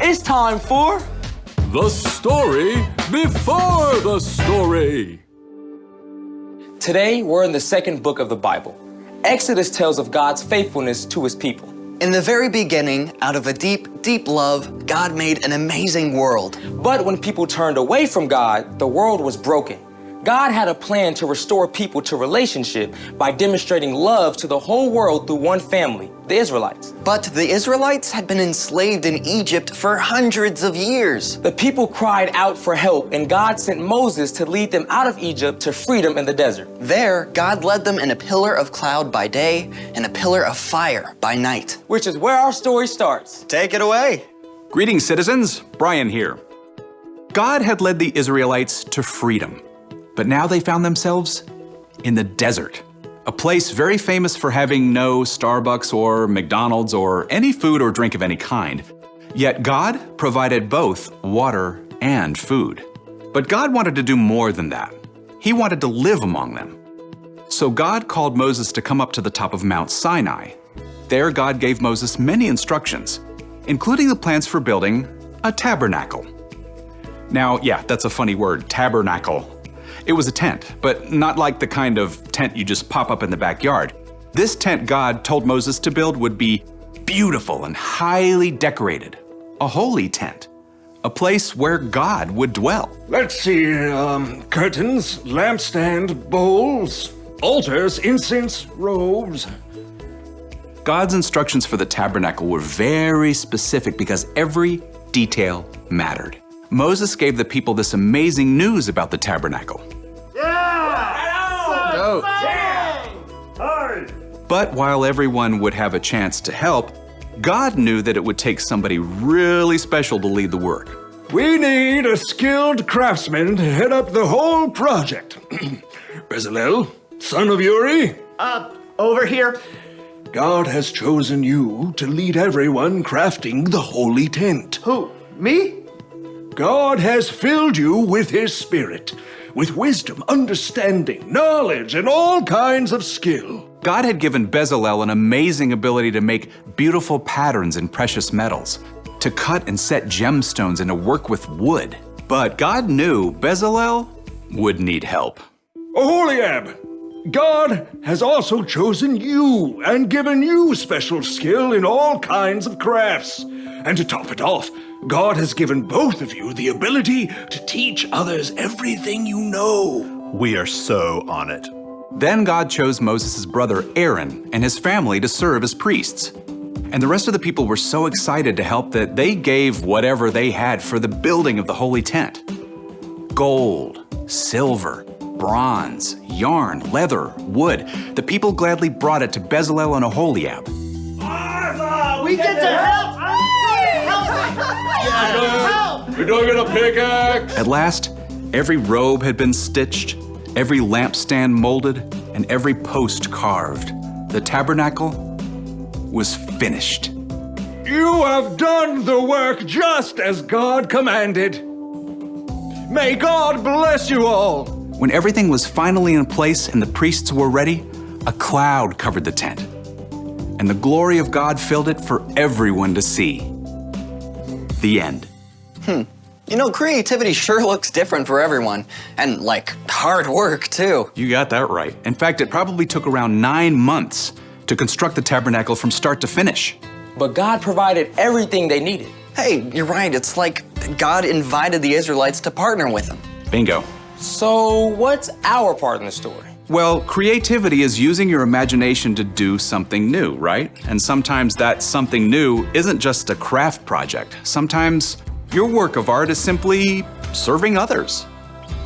It's time for The Story Before the Story. Today, we're in the second book of the Bible. Exodus tells of God's faithfulness to his people. In the very beginning, out of a deep, deep love, God made an amazing world. But when people turned away from God, the world was broken. God had a plan to restore people to relationship by demonstrating love to the whole world through one family, the Israelites. But the Israelites had been enslaved in Egypt for hundreds of years. The people cried out for help, and God sent Moses to lead them out of Egypt to freedom in the desert. There, God led them in a pillar of cloud by day and a pillar of fire by night. Which is where our story starts. Take it away. Greetings, citizens. Brian here. God had led the Israelites to freedom, but now they found themselves in the desert, a place very famous for having no Starbucks or McDonald's or any food or drink of any kind. Yet God provided both water and food. But God wanted to do more than that. He wanted to live among them. So God called Moses to come up to the top of Mount Sinai. There, God gave Moses many instructions, including the plans for building a tabernacle. Now, yeah, that's a funny word, tabernacle. It was a tent, but not like the kind of tent you just pop up in the backyard. This tent God told Moses to build would be beautiful and highly decorated, a holy tent, a place where God would dwell. Let's see, curtains, lampstand, bowls, altars, incense, robes. God's instructions for the tabernacle were very specific because every detail mattered. Moses gave the people this amazing news about the tabernacle. But while everyone would have a chance to help, God knew that it would take somebody really special to lead the work. We need a skilled craftsman to head up the whole project. Bezalel, son of Uri. Over here. God has chosen you to lead everyone crafting the holy tent. Who? Me? God has filled you with His Spirit, with wisdom, understanding, knowledge, and all kinds of skill. God had given Bezalel an amazing ability to make beautiful patterns in precious metals, to cut and set gemstones, and to work with wood. But God knew Bezalel would need help. Oholiab, God has also chosen you and given you special skill in all kinds of crafts. And to top it off, God has given both of you the ability to teach others everything you know. We are so on it. Then God chose Moses' brother Aaron and his family to serve as priests. And the rest of the people were so excited to help that they gave whatever they had for the building of the holy tent. Gold, silver, bronze, yarn, leather, wood. The people gladly brought it to Bezalel and Oholiab. We get to help! We're doing it a pickaxe. At last, every robe had been stitched, every lampstand molded, and every post carved. The tabernacle was finished. You have done the work just as God commanded. May God bless you all. When everything was finally in place and the priests were ready, a cloud covered the tent, and the glory of God filled it for everyone to see. The end. You know, creativity sure looks different for everyone. And, hard work, too. You got that right. In fact, it probably took around 9 months to construct the tabernacle from start to finish. But God provided everything they needed. Hey, you're right. It's like God invited the Israelites to partner with Him. Bingo. So what's our part in the story? Well, creativity is using your imagination to do something new, right? And sometimes that something new isn't just a craft project. Sometimes your work of art is simply serving others.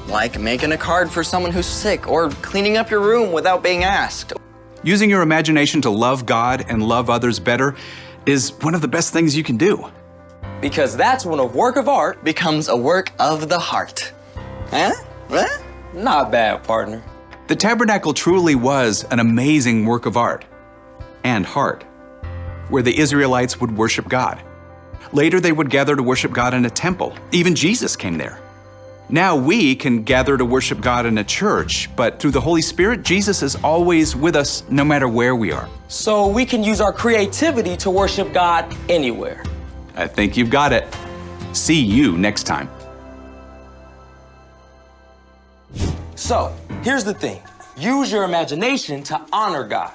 Like making a card for someone who's sick or cleaning up your room without being asked. Using your imagination to love God and love others better is one of the best things you can do. Because that's when a work of art Becomes a work of the heart. Huh? What? not bad, partner. The tabernacle truly was an amazing work of art and heart, where the Israelites would worship God. Later, they would gather to worship God in a temple. Even Jesus came there. Now we can gather to worship God in a church, but through the Holy Spirit, Jesus is always with us no matter where we are. So we can use our creativity to worship God anywhere. I think you've got it. See you next time. So, here's the thing. Use your imagination to honor God.